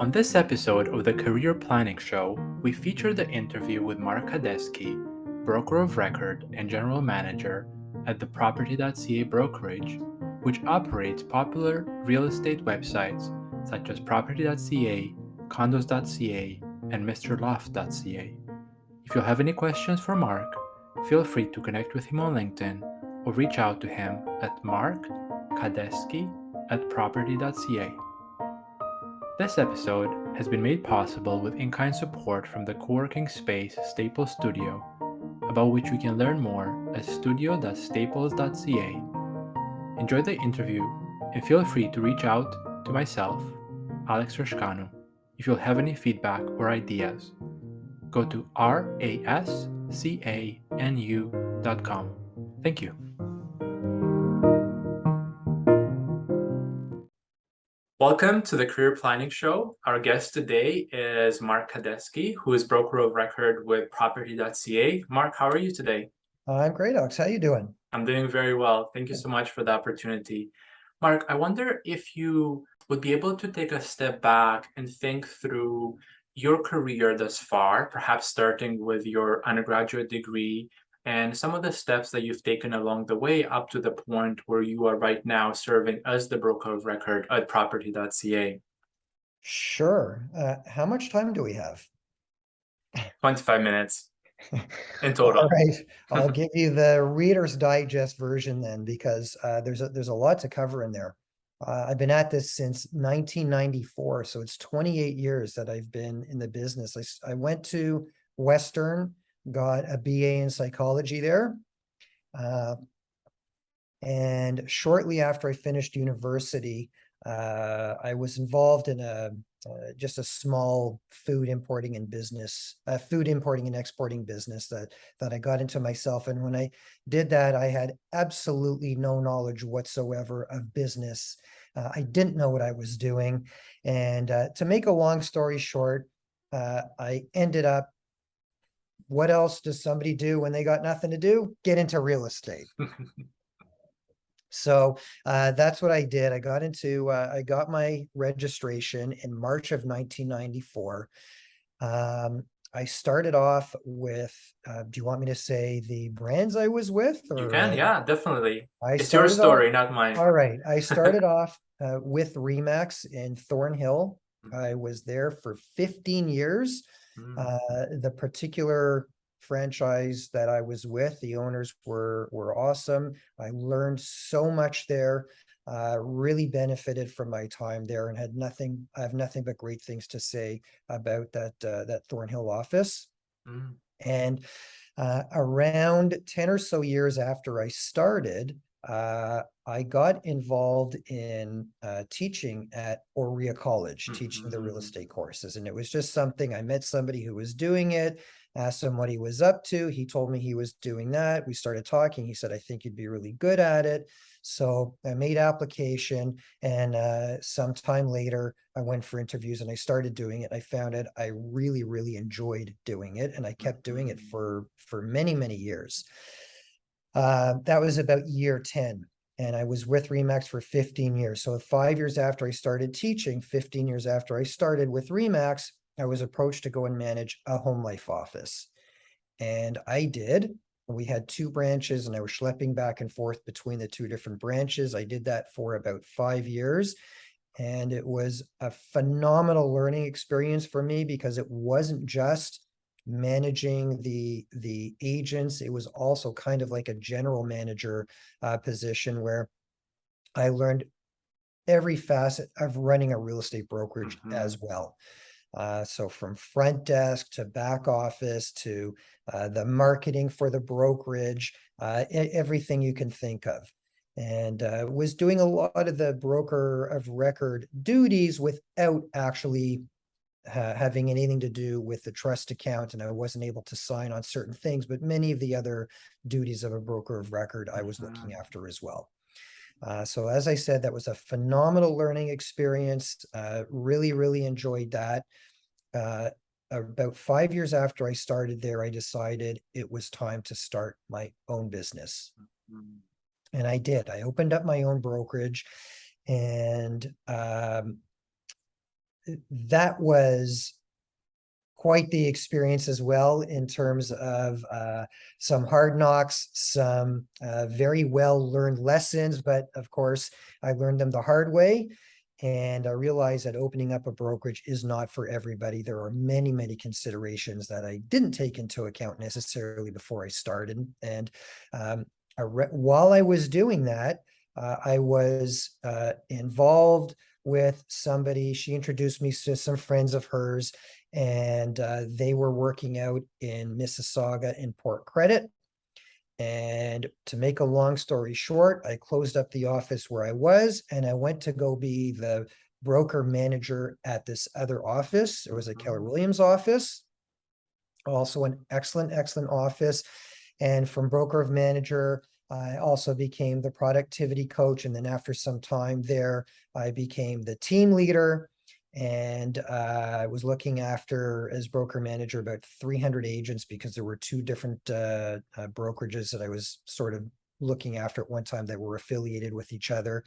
On this episode of the Career Planning Show, we feature the interview with Mark Cadesky, broker of record and general manager at the Property.ca brokerage, which operates popular real estate websites such as Property.ca, Condos.ca, and MrLoft.ca. If you have any questions for Mark, feel free to connect with him on LinkedIn or reach out to him at markcadesky@property.ca. This episode has been made possible with in-kind support from the co-working space Staples Studio, about which we can learn more at studio.staples.ca. Enjoy the interview and feel free to reach out to myself, Alex Rashkanu, if you'll have any feedback or ideas. Go to rascanu.com. Thank you. Welcome to the Career Planning Show. Our guest today is Mark Cadesky, who is broker of record with Property.ca. Mark, how are you today? I'm great, Alex. How you doing? I'm doing very well. Thank you so much for the opportunity. Mark, I wonder if you would be able to take a step back and think through your career thus far, perhaps starting with your undergraduate degree and some of the steps that you've taken along the way up to the point where you are right now serving as the broker of record at Property.ca. Sure. How much time do we have? 25 minutes in All total. right. I'll give you the Reader's Digest version then, because there's a lot to cover in there. I've been at this since 1994, so it's 28 years that I've been in the business. I went to Western, got a BA in psychology there. And shortly after I finished university, I was involved in just a small food importing and exporting business that I got into myself. And when I did that, I had absolutely no knowledge whatsoever of business. I didn't know what I was doing. And to make a long story short, I ended up, what else does somebody do when they got nothing to do? Get into real estate. So that's what I did. I got my registration in March of 1994. I started off with, do you want me to say the brands I was with? You Or, can, yeah, definitely. It's your started off, story, not mine. all right. I started off with Remax in Thornhill. I was there for 15 years. The particular franchise that I was with, the owners were awesome. I learned so much there, really benefited from my time there, and I have nothing but great things to say about that Thornhill office. And around 10 or so years after I started, I got involved in teaching at Oria College, teaching the real estate courses. And it was just something, I met somebody who was doing it, asked him what he was up to. He told me he was doing that. We started talking. He said, I think you'd be really good at it. So I made application, and sometime later I went for interviews and I started doing it. I found it. I really, really enjoyed doing it. And I kept doing it for many, many years. That was about year 10. And I was with Remax for 15 years. So 5 years after I started teaching, 15 years after I started with Remax, I was approached to go and manage a home life office. And I did. We had 2 branches and I was schlepping back and forth between the 2 different branches. I did that for about 5 years. And it was a phenomenal learning experience for me, because it wasn't just managing the agents. It was also kind of like a general manager position, where I learned every facet of running a real estate brokerage as well. So from front desk to back office to the marketing for the brokerage, everything you can think of. And was doing a lot of the broker of record duties without actually having anything to do with the trust account. And I wasn't able to sign on certain things, but many of the other duties of a broker of record I was looking after as well. So as I said, that was a phenomenal learning experience. Really, really enjoyed that. About 5 years after I started there, I decided it was time to start my own business. And I did. I opened up my own brokerage, and that was quite the experience as well, in terms of some hard knocks, some very well learned lessons, but of course I learned them the hard way. And I realized that opening up a brokerage is not for everybody. There are many, many considerations that I didn't take into account necessarily before I started. And while I was doing that, I was involved with somebody. She introduced me to some friends of hers, and they were working out in Mississauga in Port Credit. And to make a long story short, I closed up the office where I was, and I went to go be the broker manager at this other office. It was a Keller Williams office, also an excellent, excellent office. And from broker of manager, I also became the productivity coach. And then after some time there, I became the team leader. And I was looking after, as broker manager, about 300 agents, because there were two different brokerages that I was sort of looking after at one time that were affiliated with each other.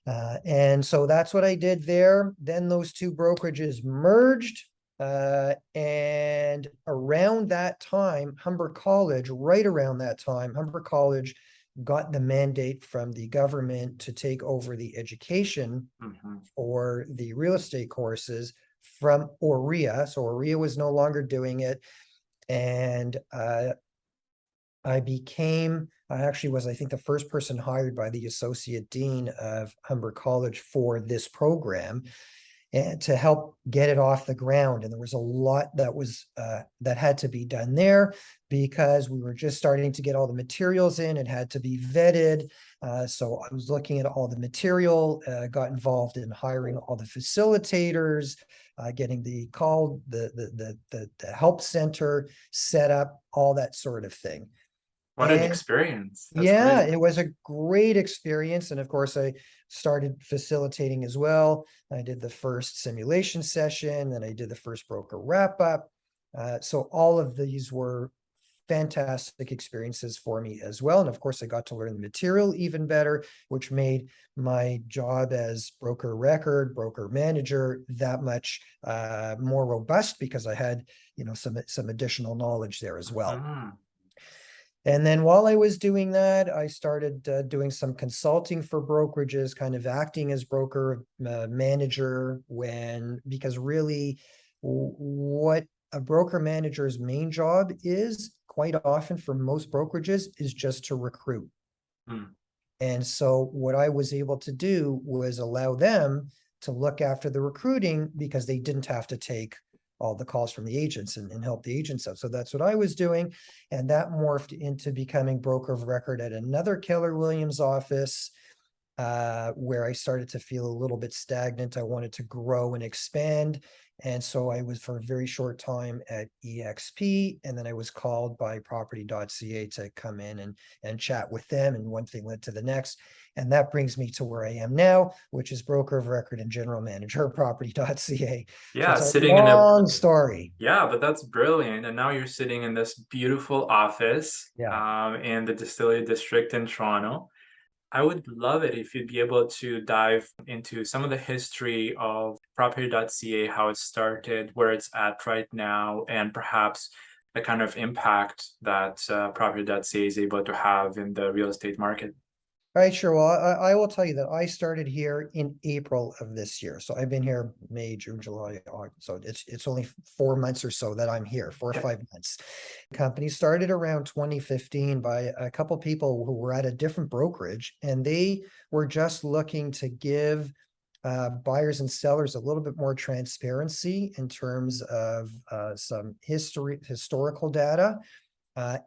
And so that's what I did there. Then those two brokerages merged. And around that time, Humber College, right around that time, Humber College got the mandate from the government to take over the education for the real estate courses from OREA. So OREA was no longer doing it. And I actually was, I think, the first person hired by the associate dean of Humber College for this program, and to help get it off the ground. And there was a lot that was that had to be done there, because we were just starting to get all the materials in. It had to be vetted. So I was looking at all the material, got involved in hiring all the facilitators, getting the help center set up, all that sort of thing. What an experience. That's Yeah, great. it was a great experience. And of course, I started facilitating as well. I did the first simulation session, then I did the first broker wrap up. So all of these were fantastic experiences for me as well. And of course, I got to learn the material even better, which made my job as broker record, broker manager, that much more robust, because I had, some additional knowledge there as well. And then while I was doing that, I started doing some consulting for brokerages, kind of acting as broker manager, because really what a broker manager's main job is, quite often for most brokerages, is just to recruit. And so what I was able to do was allow them to look after the recruiting, because they didn't have to take all the calls from the agents and help the agents out. So that's what I was doing. And that morphed into becoming broker of record at another Keller Williams office, where I started to feel a little bit stagnant. I wanted to grow and expand. And so I was for a very short time at EXP, and then I was called by Property.ca to come in and chat with them. And one thing led to the next. And that brings me to where I am now, which is broker of record and general manager of Property.ca. Yeah, So it's a sitting in a long story. Yeah, but that's brilliant. And now you're sitting in this beautiful office Yeah. in the Distillery District in Toronto. I would love it if you'd be able to dive into some of the history of Property.ca, how it started, where it's at right now, and perhaps the kind of impact that Property.ca is able to have in the real estate market. All right, sure. Well, I will tell you that I started here in April of this year. So I've been here May, June, July, August. So it's only 4 months or so that I'm here, 4 or 5 months. The company started around 2015 by a couple people who were at a different brokerage, and they were just looking to give buyers and sellers a little bit more transparency in terms of some historical data.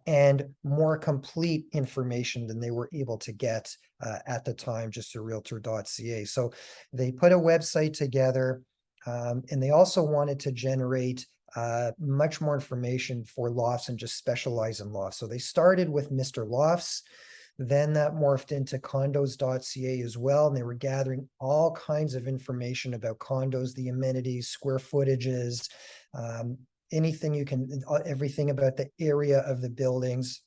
And more complete information than they were able to get at the time, just through Realtor.ca. So they put a website together, and they also wanted to generate much more information for lofts and just specialize in lofts. So they started with Mr. Lofts, then that morphed into Condos.ca as well. And they were gathering all kinds of information about condos, the amenities, square footages, anything you can, everything about the area of the buildings,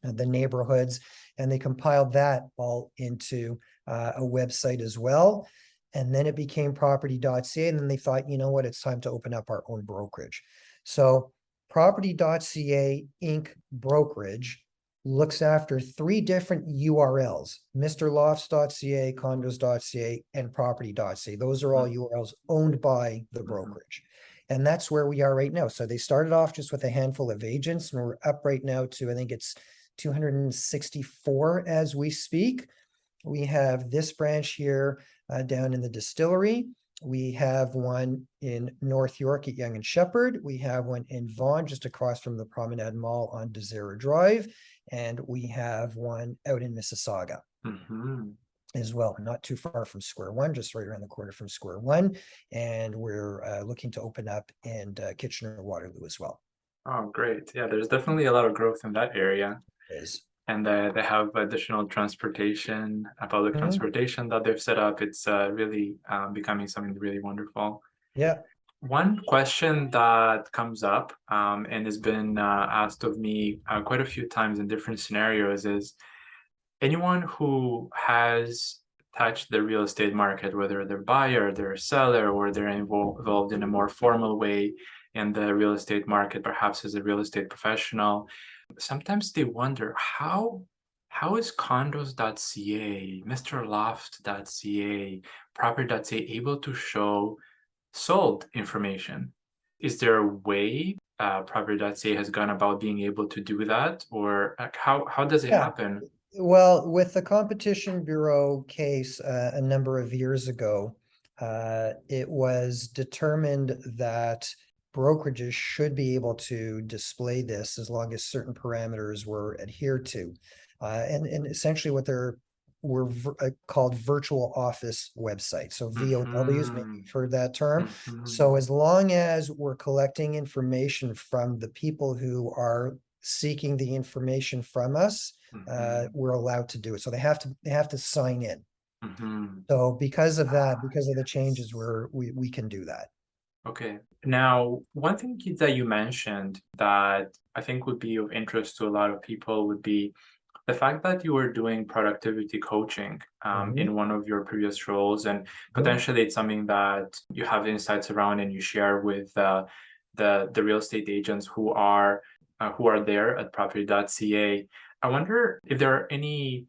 the neighborhoods, and they compiled that all into a website as well. and then it became Property.ca, and then they thought, you know what, it's time to open up our own brokerage. So Property.ca Inc. brokerage looks after 3 different URLs: MrLofts.ca, Condos.ca, and Property.ca. Those are all URLs owned by the brokerage. And that's where we are right now. So they started off just with a handful of agents, and we're up right now to, I think it's 264 as we speak. We have this branch here down in the distillery. We have one in North York at Yonge and Sheppard. We have one in Vaughan, just across from the Promenade Mall on Desera Drive. And we have one out in Mississauga as well, not too far from Square One, just right around the corner from Square One. And we're looking to open up in Kitchener-Waterloo as well. Oh, great. Yeah, there's definitely a lot of growth in that area. And they have additional transportation, public transportation that they've set up. It's really becoming something really wonderful. Yeah. One question that comes up and has been asked of me quite a few times in different scenarios is anyone who has touched the real estate market, whether they're a buyer, they're a seller, or they're involved in a more formal way in the real estate market, perhaps as a real estate professional, sometimes they wonder how is Condos.ca, MrLoft.ca, Property.ca able to show sold information? Is there a way Property.ca has gone about being able to do that, or how does it happen? Well, with the Competition Bureau case a number of years ago, it was determined that brokerages should be able to display this as long as certain parameters were adhered to. And essentially what were called virtual office websites. So VOWs, maybe you've heard that term. So as long as we're collecting information from the people who are seeking the information from us, we're allowed to do it. So they have to sign in. So because of that, because of the changes, we can do that. Okay. Now, one thing that you mentioned that I think would be of interest to a lot of people would be the fact that you were doing productivity coaching in one of your previous roles, and potentially it's something that you have insights around and you share with the real estate agents who are there at Property.ca. I wonder if there are any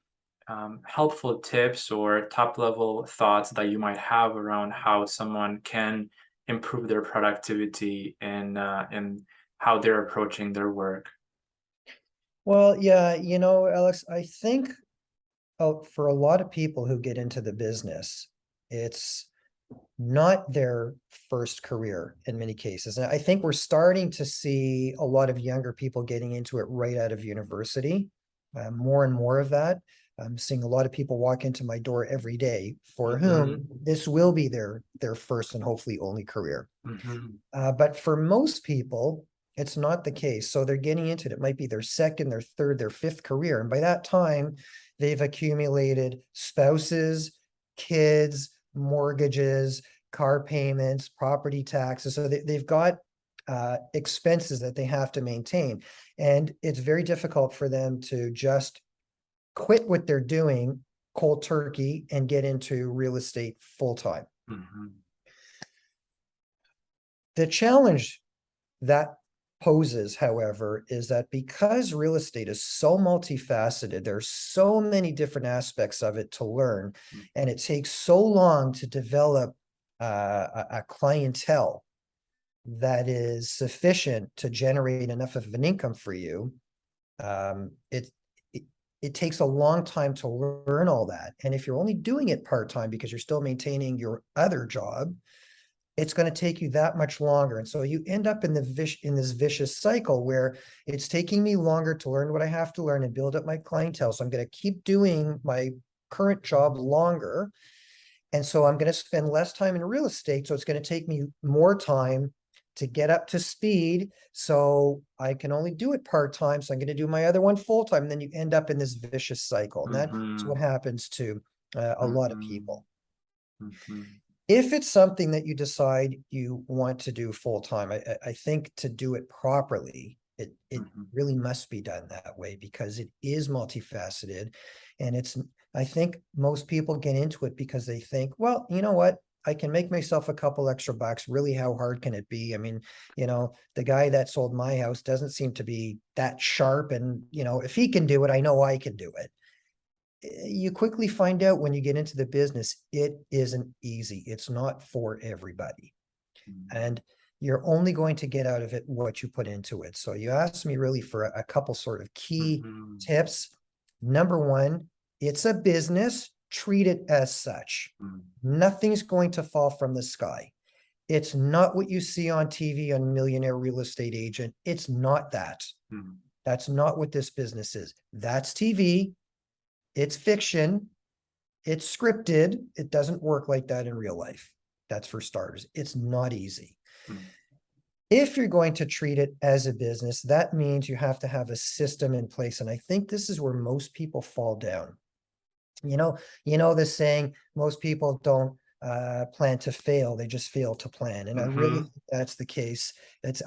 helpful tips or top level thoughts that you might have around how someone can improve their productivity and how they're approaching their work. Well, yeah, Alex, I think for a lot of people who get into the business, it's not their first career in many cases. And I think we're starting to see a lot of younger people getting into it right out of university, more and more of that. I'm seeing a lot of people walk into my door every day for whom this will be their first and hopefully only career. But for most people, it's not the case. So they're getting into it. It might be their second, their third, their fifth career. And by that time, they've accumulated spouses, kids, mortgages, car payments, property taxes. So they've got expenses that they have to maintain. And it's very difficult for them to just quit what they're doing cold turkey and get into real estate full-time. The challenge that poses, however, is that because real estate is so multifaceted, there's so many different aspects of it to learn, and it takes so long to develop a clientele that is sufficient to generate enough of an income for you. It takes a long time to learn all that. And if you're only doing it part-time because you're still maintaining your other job, it's going to take you that much longer. And so you end up in this vicious cycle where it's taking me longer to learn what I have to learn and build up my clientele. So I'm going to keep doing my current job longer. And so I'm going to spend less time in real estate. So it's going to take me more time to get up to speed. So I can only do it part-time. So I'm going to do my other one full-time. And then you end up in this vicious cycle. And that's what happens to a lot of people. If it's something that you decide you want to do full-time, I think to do it properly, it really must be done that way, because it is multifaceted, and I think most people get into it because they think, well, you know what? I can make myself a couple extra bucks. Really, how hard can it be? I mean, the guy that sold my house doesn't seem to be that sharp. And, if he can do it, I know I can do it. You quickly find out when you get into the business, it isn't easy. It's not for everybody. And you're only going to get out of it what you put into it. So you asked me really for a couple sort of key tips. Number one, it's a business, treat it as such. Nothing's going to fall from the sky. It's not what you see on TV on Millionaire Real Estate Agent. It's not that. That's not what this business is. That's TV. It's fiction. It's scripted. It doesn't work like that in real life. That's for starters. It's not easy. If you're going to treat it as a business, that means you have to have a system in place. And I think this is where most people fall down. You know the saying, most people don't plan to fail, they just fail to plan. And I really think that's the case.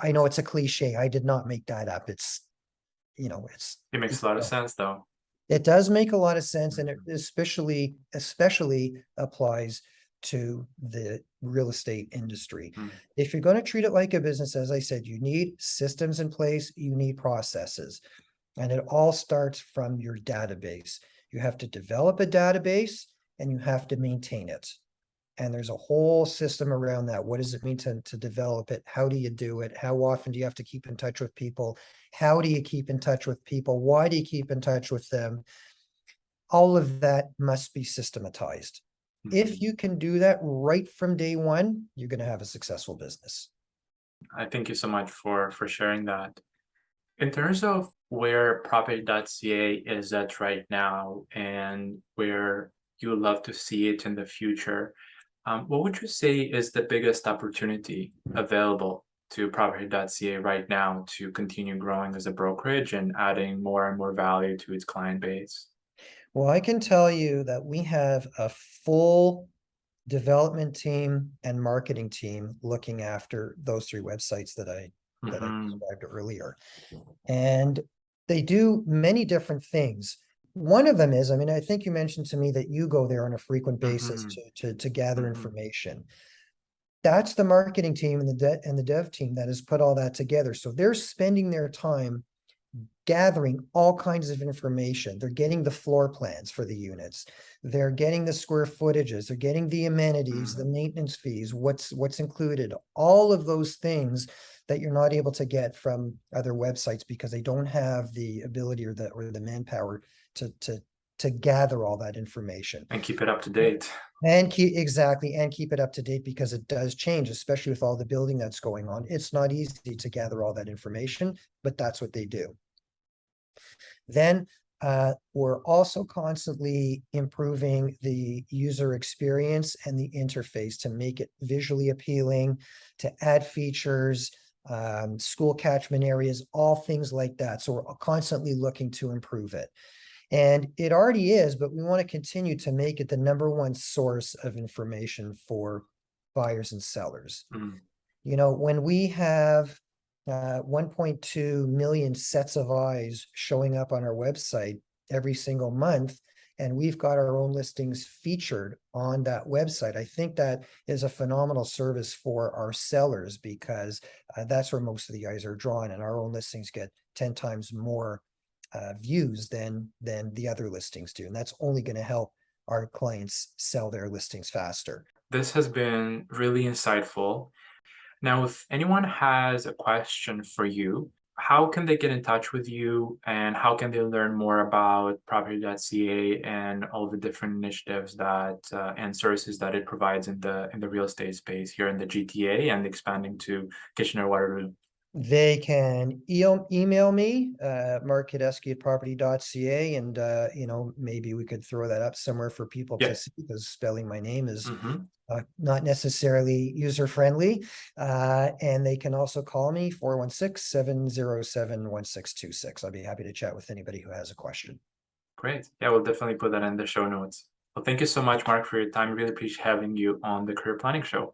I know it's a cliche. I did not make that up. It makes a lot of sense, though. It does make a lot of sense, and it especially applies to the real estate industry. If you're going to treat it like a business, as I said, you need systems in place, you need processes, and it all starts from your database. You have to develop a database and you have to maintain it. And there's a whole system around that. What does it mean to develop it? How do you do it? How often do you have to keep in touch with people? How do you keep in touch with people? Why do you keep in touch with them? All of that must be systematized. If you can do that right from day one, you're going to have a successful business. I thank you so much for sharing that. In terms of where Property.ca is at right now and where you would love to see it in the future, what would you say is the biggest opportunity available to Property.ca right now to continue growing as a brokerage and adding more and more value to its client base? Well, I can tell you that we have a full development team and marketing team looking after those three websites that I described earlier. And they do many different things. One of them is, I think you mentioned to me that you go there on a frequent basis to gather information. That's the marketing team and the dev team that has put all that together. So they're spending their time gathering all kinds of information. They're getting the floor plans for the units. They're getting the square footages. They're getting the amenities, the maintenance fees, what's included, all of those things that you're not able to get from other websites because they don't have the ability or the manpower to gather all that information and keep it up to date. And keep it up to date, because it does change, especially with all the building that's going on. It's not easy to gather all that information, but that's what they do. Then we're also constantly improving the user experience and the interface to make it visually appealing, to add features, school catchment areas, all things like that. So we're constantly looking to improve it. And it already is, but we want to continue to make it the #1 source of information for buyers and sellers. When we have 1.2 million sets of eyes showing up on our website every single month, and we've got our own listings featured on that website, I think that is a phenomenal service for our sellers, because that's where most of the eyes are drawn, and our own listings get 10 times more views than the other listings do. And that's only going to help our clients sell their listings faster. This has been really insightful. Now, if anyone has a question for you, how can they get in touch with you, and how can they learn more about Property.ca and all the different initiatives that and services that it provides in the real estate space here in the GTA and expanding to Kitchener-Waterloo? They can email me, Mark Cadesky at Property.ca, and maybe we could throw that up somewhere for people to see, because spelling my name is not necessarily user-friendly. And they can also call me 416-707-1626. I'll be happy to chat with anybody who has a question. Great. Yeah, we'll definitely put that in the show notes. Well, thank you so much, Mark, for your time. Really appreciate having you on the Career Planning Show.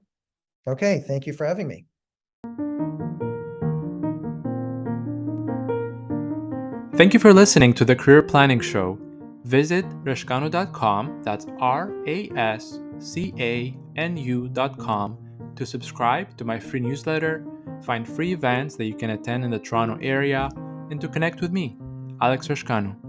Okay, thank you for having me. Thank you for listening to the Career Planning Show. Visit rascanu.com, that's RASCANU.com, to subscribe to my free newsletter, find free events that you can attend in the Toronto area, and to connect with me, Alex Rascanu.